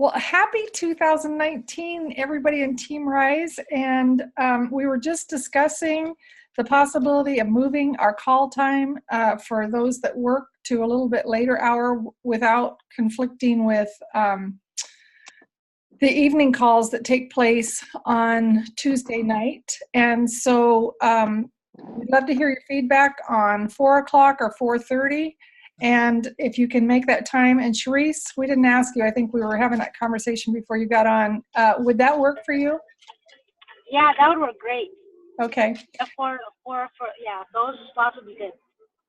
Well, happy 2019, everybody in Team Rise. And we were just discussing the possibility of moving our call time for those that work to a little bit later hour without conflicting with the evening calls that take place on Tuesday night. And so we'd love to hear your feedback on 4 o'clock or 4:30. And if you can make that time, and Sharice, we didn't ask you, I think we were having that conversation before you got on. Would that work for you? Yeah, that would work great. Okay. Yeah, those slots would be good.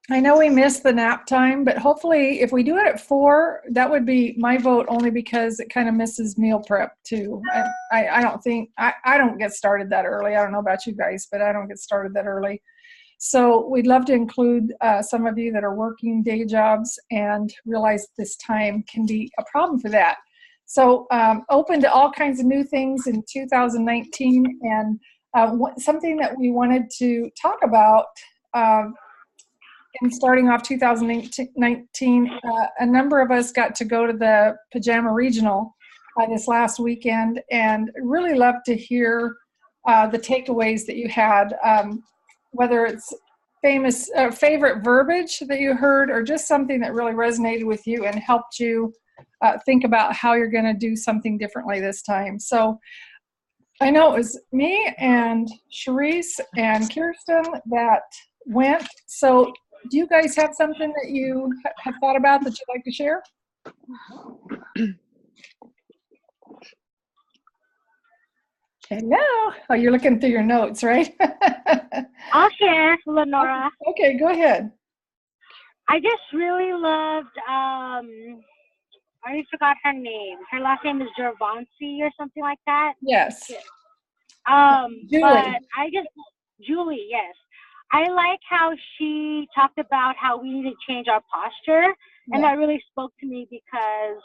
I know we missed the nap time, but hopefully if we do it at 4, that would be my vote, only because it kind of misses meal prep too. I don't get started that early. I don't know about you guys, but I don't get started that early. So we'd love to include some of you that are working day jobs and realize this time can be a problem for that. So open to all kinds of new things in 2019, and something that we wanted to talk about in starting off 2019, a number of us got to go to the Pajama Regional this last weekend, and really love to hear the takeaways that you had. Whether it's favorite verbiage that you heard, or just something that really resonated with you and helped you think about how you're going to do something differently this time. So I know it was me and Sharice and Kirsten that went. So do you guys have something that you have thought about that you'd like to share? Hello. Oh, you're looking through your notes, right? I'll share, Lenora. Okay, go ahead. I just really loved, I already forgot her name. Her last name is Gervonsi or something like that. Yes. Julie. Julie, yes. I like how she talked about how we need to change our posture. Yeah. And that really spoke to me, because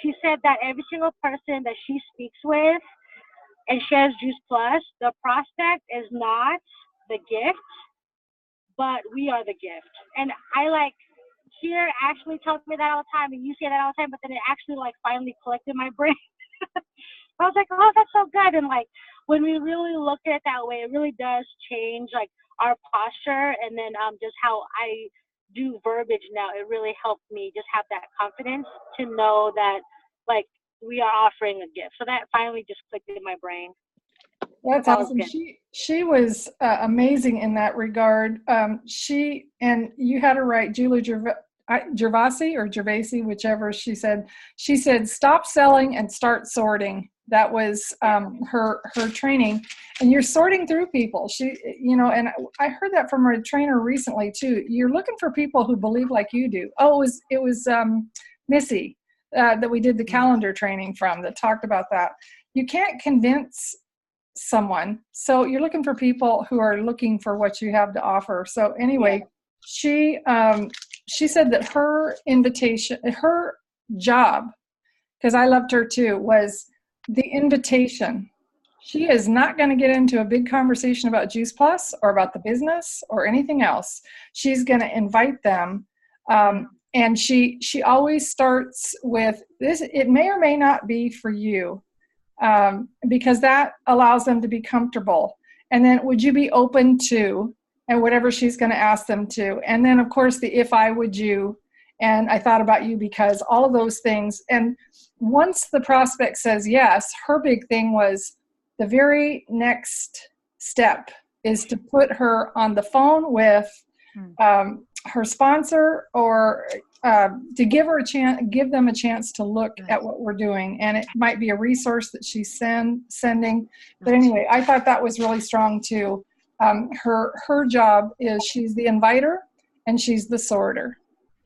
she said that every single person that she speaks with and shares Juice Plus, the prospect is not the gift, but we are the gift. And I hear Ashley tells me that all the time, and you say that all the time, but then it actually finally clicked in my brain. I was like, oh, that's so good. And when we really look at it that way, it really does change our posture. And then just how I do verbiage now, it really helped me just have that confidence to know that we are offering a gift. So that finally just clicked in my brain. That's awesome. She was amazing in that regard. She, and you had her right, Julie Gervasi or Gervasi, whichever she said, stop selling and start sorting. That was her training. And you're sorting through people. And I heard that from a trainer recently too. You're looking for people who believe like you do. Oh, it was Missy that we did the calendar training from, that talked about that. You can't convince someone. So you're looking for people who are looking for what you have to offer. So anyway, she said that her invitation, her job, because I loved her too, was the invitation. She is not going to get into a big conversation about Juice Plus or about the business or anything else. She's going to invite them. And she always starts with this. It may or may not be for you, because that allows them to be comfortable. And then, would you be open to, and whatever she's going to ask them to. And then, of course, the if I, would you, and I thought about you, because all of those things. And once the prospect says yes, her big thing was the very next step is to put her on the phone with her sponsor, or to give them a chance to look at what we're doing. And it might be a resource that she's sending. But anyway, I thought that was really strong too. Her job is, she's the inviter and she's the sorter.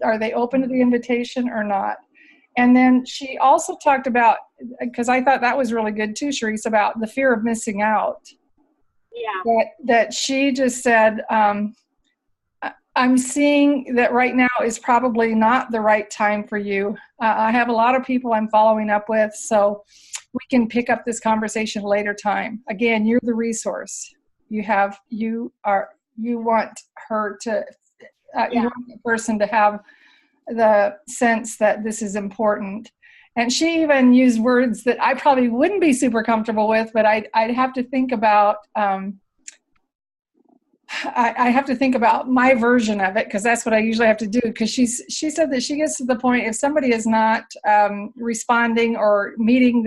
Are they open to the invitation or not? And then she also talked about, because I thought that was really good too, Sharice, about the fear of missing out. Yeah. That she just said, I'm seeing that right now is probably not the right time for you. I have a lot of people I'm following up with, so we can pick up this conversation later time. Again, you're the resource. You want her to, you want the person to have the sense that this is important. And she even used words that I probably wouldn't be super comfortable with, but I'd have to think about, I have to think about my version of it, because that's what I usually have to do. Because she said that she gets to the point, if somebody is not responding or meeting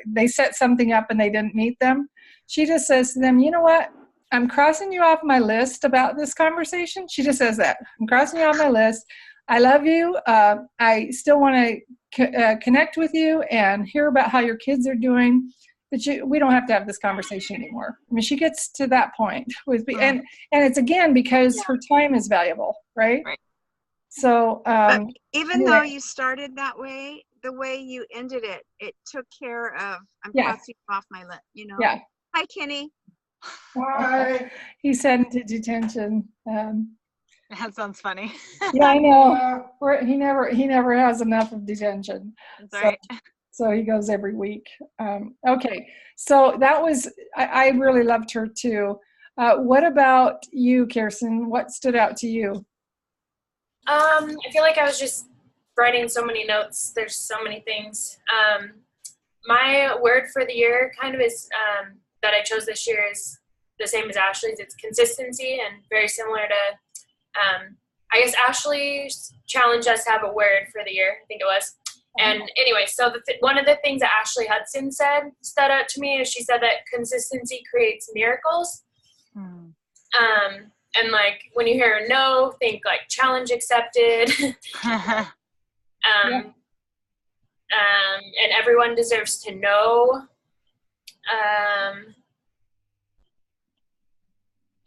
they set something up and they didn't meet them, she just says to them, you know what? I'm crossing you off my list about this conversation. She just says that. I'm crossing you off my list. I love you. I still want to connect with you and hear about how your kids are doing. But we don't have to have this conversation anymore. I mean, she gets to that point and it's again because her time is valuable, right? Right. So, but even anyway. though you started that way, the way you ended it, it took care of. I'm crossing off my list. You know. Yeah. Hi, Kenny. Hi. He's sent to detention. That sounds funny. Yeah, I know. He never has enough of detention. That's right. So he goes every week. Okay, so that was, I really loved her too. What about you, Kirsten? What stood out to you? I feel like I was just writing so many notes. There's so many things. My word for the year kind of is, that I chose this year, is the same as Ashley's. It's consistency, and very similar to, I guess Ashley challenged us to have a word for the year. I think it was. And anyway, so one of the things that Ashley Hudson said stood out to me is she said that consistency creates miracles. And like when you hear a no, think like challenge accepted. And everyone deserves to know.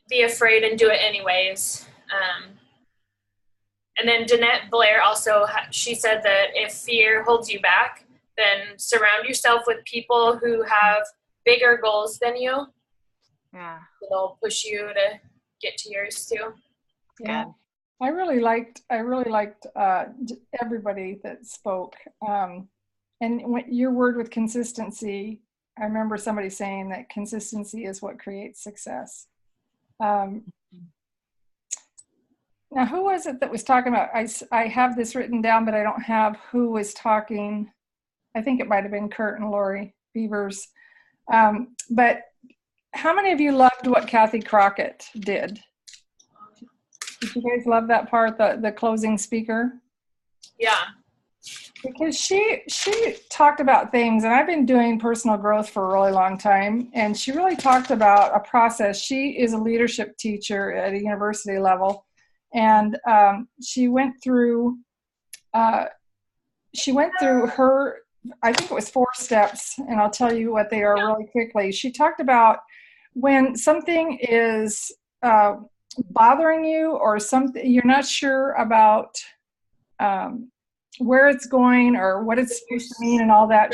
Be afraid and do it anyways. And then Danette Blair also, she said that if fear holds you back, then surround yourself with people who have bigger goals than you. Yeah. They'll push you to get to yours too. Yeah. Good. I really liked everybody that spoke. And your word with consistency, I remember somebody saying that consistency is what creates success. Now, who was it that was talking about? I have this written down, but I don't have who was talking. I think it might have been Kurt and Lori Beavers. But how many of you loved what Kathy Crockett did? Did you guys love that part, the closing speaker? Yeah. Because she talked about things, and I've been doing personal growth for a really long time, and she really talked about a process. She is a leadership teacher at a university level. And she went through her, I think it was 4 steps, and I'll tell you what they are really quickly. She talked about when something is bothering you, or something you're not sure about where it's going or what it's supposed to mean and all that.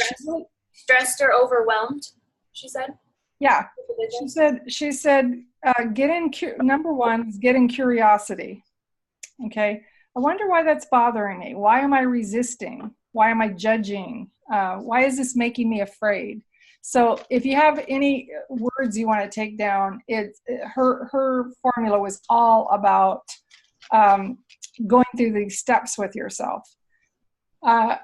Stressed or overwhelmed, she said. Yeah, she said number one is get in curiosity. Okay, I wonder why that's bothering me. Why am I resisting? Why am I judging? Why is this making me afraid? So if you have any words you want to take down, her formula was all about going through these steps with yourself.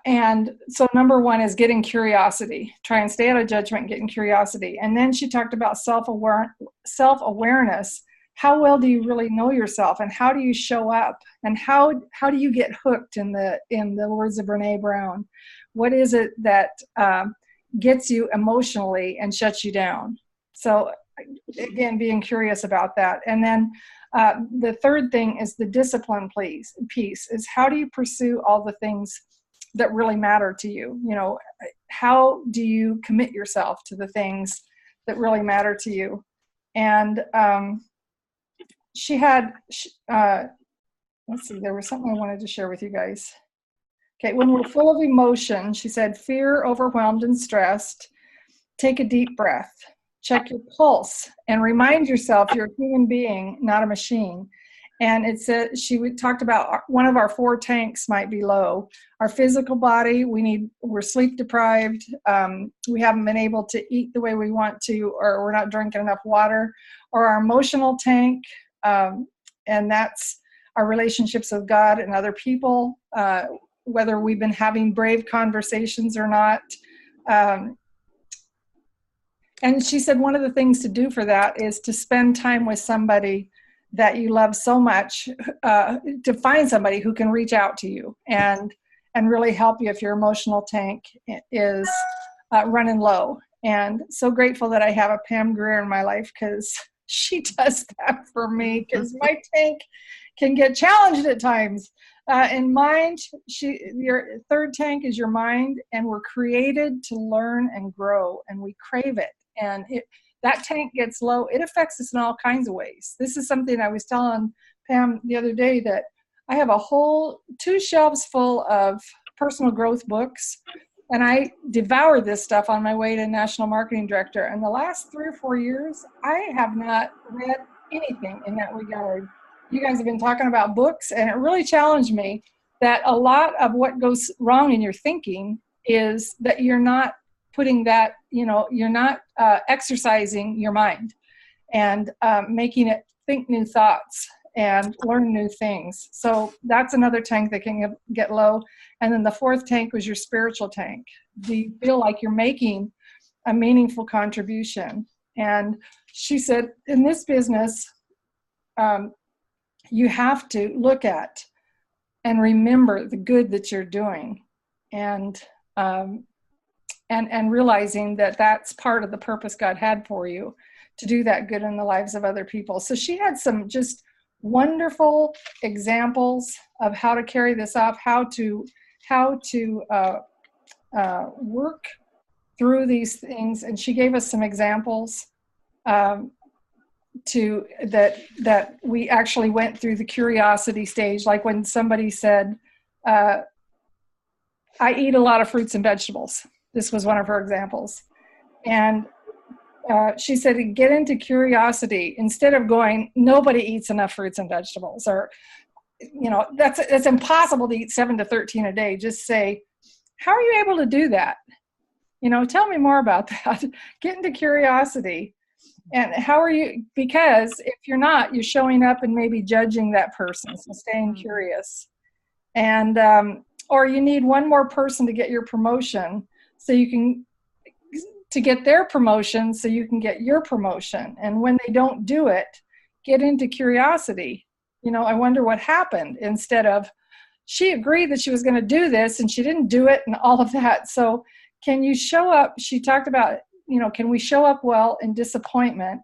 And so number one is getting curiosity. Try and stay out of judgment, getting curiosity. And then she talked about self-awareness. How well do you really know yourself, and how do you show up, and how do you get hooked, in the words of Brene Brown? What is it that gets you emotionally and shuts you down? So again, being curious about that. And then the third thing is the discipline piece, is how do you pursue all the things that really matter to you? You know, how do you commit yourself to the things that really matter to you? And she had, let's see, there was something I wanted to share with you guys. Okay, when we're full of emotion, she said, fear, overwhelmed, and stressed, take a deep breath, check your pulse, and remind yourself you're a human being, not a machine. And it said, talked about one of our 4 tanks might be low. Our physical body, we're sleep deprived. We haven't been able to eat the way we want to, or we're not drinking enough water. Or our emotional tank, and that's our relationships with God and other people. whether we've been having brave conversations or not. And she said one of the things to do for that is to spend time with somebody that you love so much, to find somebody who can reach out to you and really help you if your emotional tank is running low. And so grateful that I have a Pam Greer in my life, because she does that for me, because my tank can get challenged at times. In mind, your third tank is your mind, and we're created to learn and grow, and we crave it. And that tank gets low, it affects us in all kinds of ways. This is something I was telling Pam the other day, that I have a whole 2 shelves full of personal growth books, and I devour this stuff on my way to National Marketing Director. And the last 3 or 4 years, I have not read anything in that regard. You guys have been talking about books, and it really challenged me that a lot of what goes wrong in your thinking is that you're not putting that, you're not exercising your mind and making it think new thoughts and learn new things. So that's another tank that can get low. And then the 4th tank was your spiritual tank. Do you feel like you're making a meaningful contribution? And she said, in this business, you have to look at and remember the good that you're doing, and realizing that that's part of the purpose God had for you, to do that good in the lives of other people. So she had some just wonderful examples of how to carry this off, how to work through these things, and she gave us some examples that we actually went through the curiosity stage, like when somebody said, I eat a lot of fruits and vegetables. This was one of her examples. And she said, get into curiosity instead of going, nobody eats enough fruits and vegetables, or, that's impossible to eat 7 to 13 a day. Just say, how are you able to do that? Tell me more about that. Get into curiosity. And how are you? Because if you're not, you're showing up and maybe judging that person. So staying curious. And, or you need one more person to get your promotion, so you can, to get their promotion so you can get your promotion. And when they don't do it, get into curiosity. I wonder what happened, instead of, she agreed that she was going to do this and she didn't do it, and all of that. So can you show up? She talked about, can we show up well in disappointment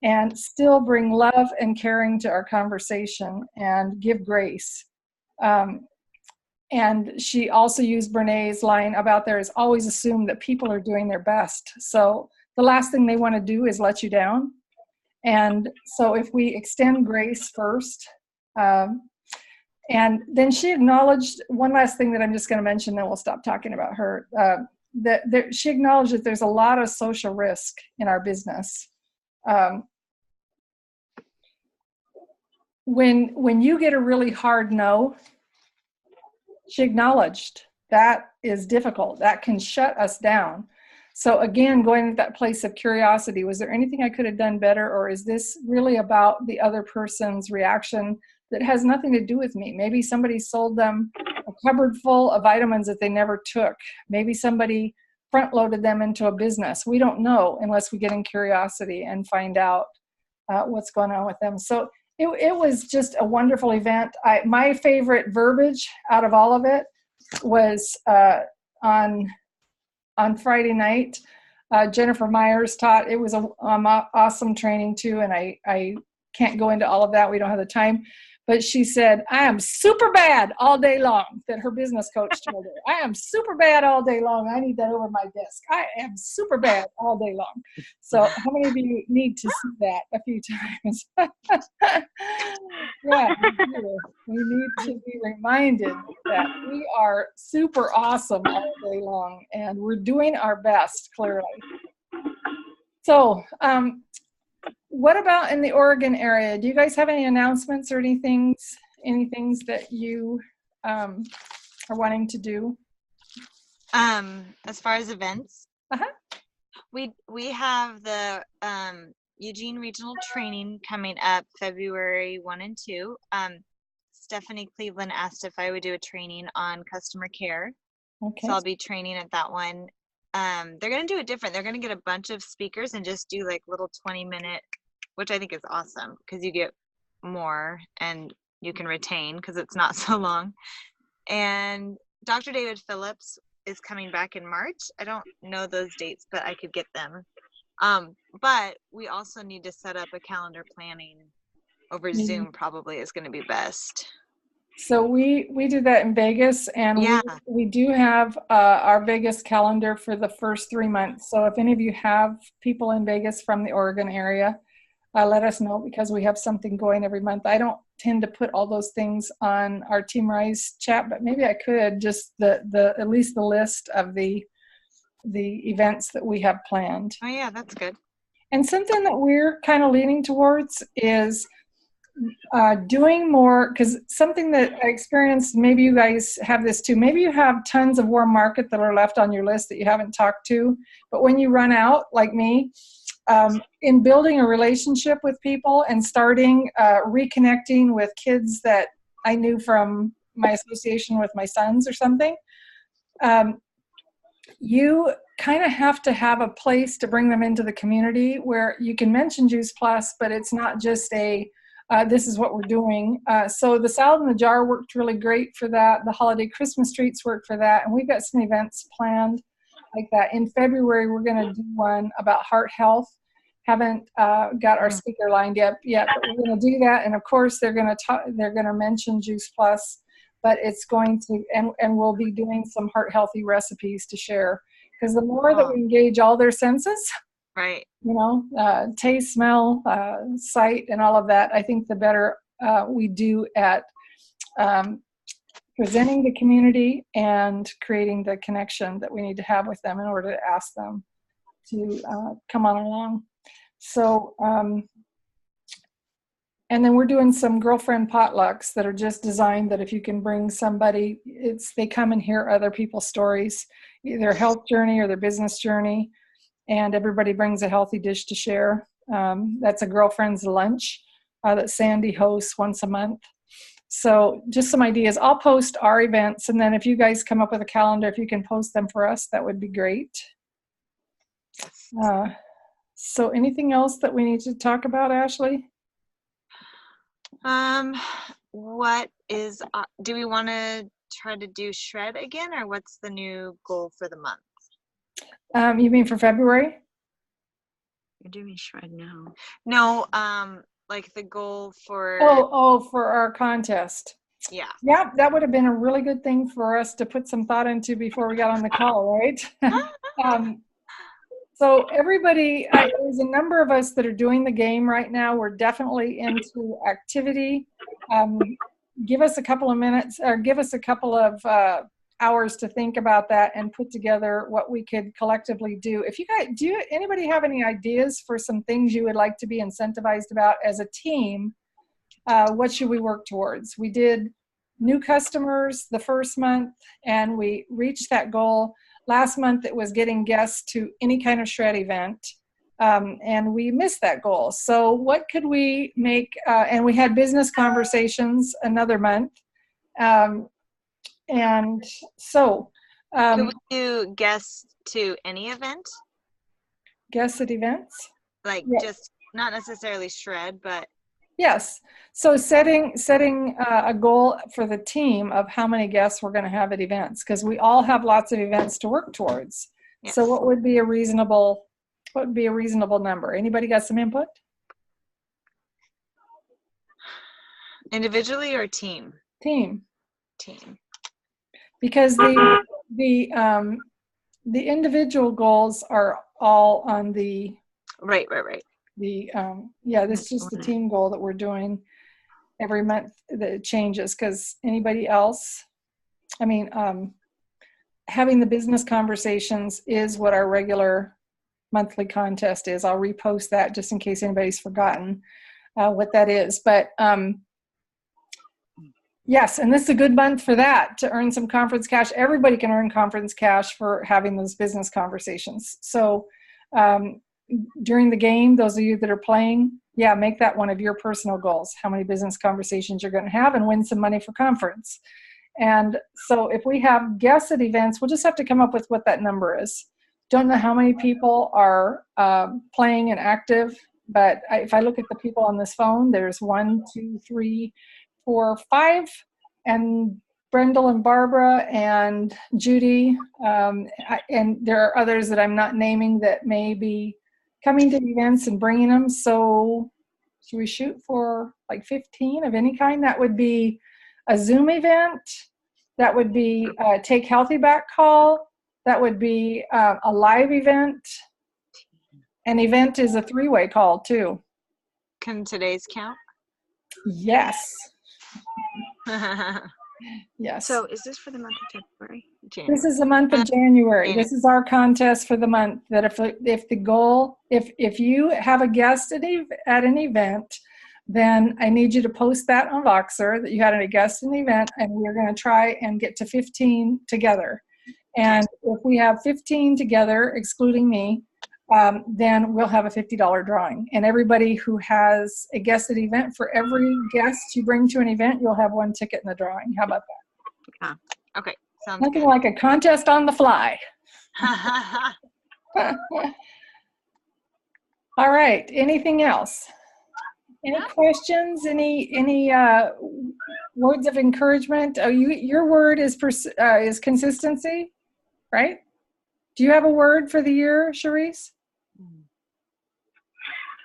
and still bring love and caring to our conversation and give grace? And she also used Brené's line about there is always assume that people are doing their best. So the last thing they want to do is let you down. And so if we extend grace first, and then she acknowledged one last thing that I'm just going to mention, then we'll stop talking about her. She acknowledged that there's a lot of social risk in our business. When you get a really hard no, she acknowledged that is difficult. That can shut us down. So again, going to that place of curiosity, was there anything I could have done better? Or is this really about the other person's reaction that has nothing to do with me? Maybe somebody sold them a cupboard full of vitamins that they never took. Maybe somebody front-loaded them into a business. We don't know unless we get in curiosity and find out what's going on with them. So it was just a wonderful event. My favorite verbiage out of all of it was on Friday night. Jennifer Myers taught. It was an awesome training too, and I can't go into all of that. We don't have the time. But she said, I am super bad all day long, that her business coach told her. I am super bad all day long. I need that over my desk. I am super bad all day long. So how many of you need to see that a few times? Yeah, we need to be reminded that we are super awesome all day long, and we're doing our best, clearly. So, what about in the Oregon area? Do you guys have any announcements or any things that you are wanting to do? As far as events, Uh-huh. we have the Eugene Regional Training coming up February 1 and 2. Stephanie Cleveland asked if I would do a training on customer care. Okay. So I'll be training at that one. They're going to do it different. They're going to get a bunch of speakers and just do like little 20-minute, which I think is awesome because you get more and you can retain because it's not so long. And Dr. David Phillips is coming back in March. I don't know those dates, but I could get them. But we also need to set up a calendar planning over Zoom. Probably is going to be best. So we do that in Vegas, and Yeah. we do have our Vegas calendar for the first 3 months. So if any of you have people in Vegas from the Oregon area, let us know because we have something going every month. I don't tend to put all those things on our Team Rise chat, but maybe I could, just the at least the list of the events that we have planned. Oh yeah, that's good. And something that we're kind of leaning towards is doing more, because something that I experienced, maybe you guys have this too, maybe you have tons of warm market that are left on your list that you haven't talked to, but when you run out, like me, in building a relationship with people and starting reconnecting with kids that I knew from my association with my sons or something, you kind of have to have a place to bring them into the community where you can mention Juice Plus, but it's not just this is what we're doing. So the Salad in the Jar worked really great for that. The Holiday Christmas Treats worked for that. And we've got some events planned like that. In February, we're going to do one about heart health. Haven't got our speaker lined up yet, but we're going to do that. And of course, they're going to mention Juice Plus, but it's going to, and we'll be doing some heart healthy recipes to share. Because the more that we engage all their senses, right, taste, smell, sight, and all of that, I think the better we do at presenting the community and creating the connection that we need to have with them in order to ask them to come on along. So, and then we're doing some girlfriend potlucks that are just designed that if you can bring somebody, they come and hear other people's stories, either their health journey or their business journey, and everybody brings a healthy dish to share. That's a girlfriend's lunch that Sandy hosts once a month. So just some ideas. I'll post our events, and then if you guys come up with a calendar, if you can post them for us, that would be great. So anything else that we need to talk about, Ashley? What is, do we want to try to do shred again, or what's the new goal for the month? You mean for February? You're doing shred now. No, like the goal for... for our contest. Yeah. Yeah, that would have been a really good thing for us to put some thought into before we got on the call, right? So everybody, there's a number of us that are doing the game right now. We're definitely into activity. Give us a couple of minutes, or give us a couple of hours to think about that and put together what we could collectively do. If you guys, anybody have any ideas for some things you would like to be incentivized about as a team? What should we work towards? We did new customers the first month, and we reached that goal. Last month, it was getting guests to any kind of shred event, and we missed that goal. So what could we make, and we had business conversations another month. And so. Could we do guests to any event? Guests at events? Like just not necessarily shred, but. Yes. So setting a goal for the team of how many guests we're going to have at events, because we all have lots of events to work towards. Yes. So what would be a reasonable number? Anybody got some input? Individually or team? Team. Because the individual goals are all on the right. This is just the team goal that we're doing every month that changes, because anybody else, having the business conversations is what our regular monthly contest is. I'll repost that just in case anybody's forgotten what that is. But yes, and this is a good month for that, to earn some conference cash. Everybody can earn conference cash for having those business conversations. So during the game, those of you that are playing, yeah, make that one of your personal goals, how many business conversations you're going to have and win some money for conference. And so if we have guests at events, we'll just have to come up with what that number is. Don't know how many people are playing and active, but if I look at the people on this phone, there's 1, 2, 3, 4, 5, and Brendel and Barbara and Judy, and there are others that I'm not naming that may be coming to events and bringing them. So should we shoot for like 15 of any kind? That would be a Zoom event. That would be a Take Healthy Back call. That would be a live event. An event is a 3-way call too. Can today's count? Yes. Yes. So is this for the month of February? This is the month of January. This is our contest for the month. That if the goal, if you have a guest at an event, then I need you to post that on Voxer that you had a guest in the event, and we're going to try and get to 15 together. And if we have 15 together, excluding me, then we'll have a $50 drawing. And everybody who has a guest at the event, for every guest you bring to an event, you'll have 1 ticket in the drawing. How about that? Okay, sounds Nothing good. like a contest on the fly. All right. Anything else? Any questions? Any words of encouragement? Oh, your word is consistency, right? Do you have a word for the year, Charisse?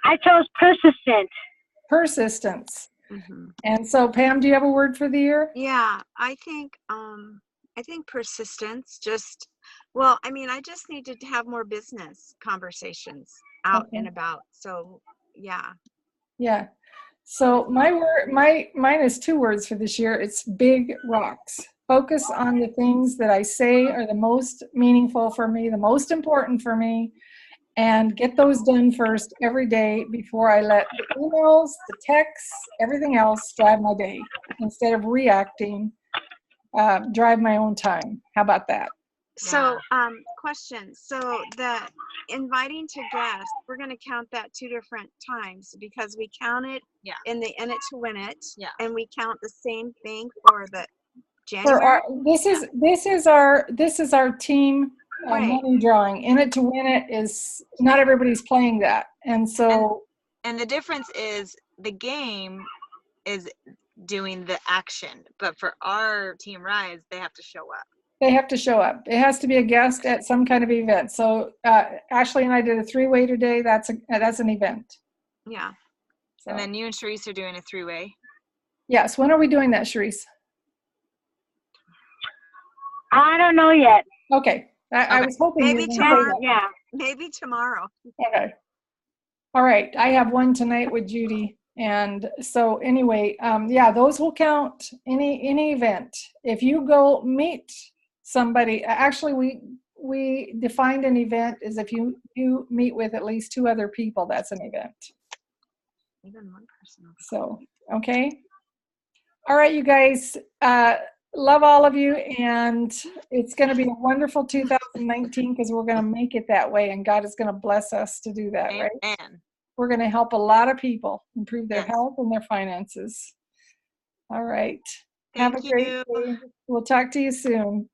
I chose persistent. Persistence. Mm-hmm. And so, Pam, do you have a word for the year? Yeah, I think persistence. Well, I mean, I just need to have more business conversations out and about. So, yeah. Yeah. So mine is 2 words for this year. It's big rocks. Focus on the things that I say are the most meaningful for me, the most important for me, and get those done first every day before I let the emails, the texts, everything else drive my day. Instead of reacting, drive my own time. How about that? So, question. So the inviting to guests, we're going to count that 2 different times because we count it in the in it to win it, and we count the same thing for the January. This is our team money drawing. In it to win it is not everybody's playing that, and so and the difference is the game is doing the action, but for our Team Rise, they have to show up. They have to show up. It has to be a guest at some kind of event. So Ashley and I did a 3-way today. That's an event. Yeah. So. And then you and Charisse are doing a 3-way. Yes. When are we doing that, Charisse? I don't know yet. Okay. I was hoping maybe tomorrow. Yeah. Maybe tomorrow. Okay. All right. I have one tonight with Judy. And so anyway, those will count any event. If you go meet somebody, actually we defined an event as if you meet with at least 2 other people, that's an event. Even 1 person. So, okay. All right, you guys, love all of you, and it's going to be a wonderful 2019 because we're going to make it that way, and God is going to bless us to do that, Amen. right? We're going to help a lot of people improve their health and their finances. All right. Have a great day. We'll talk to you soon.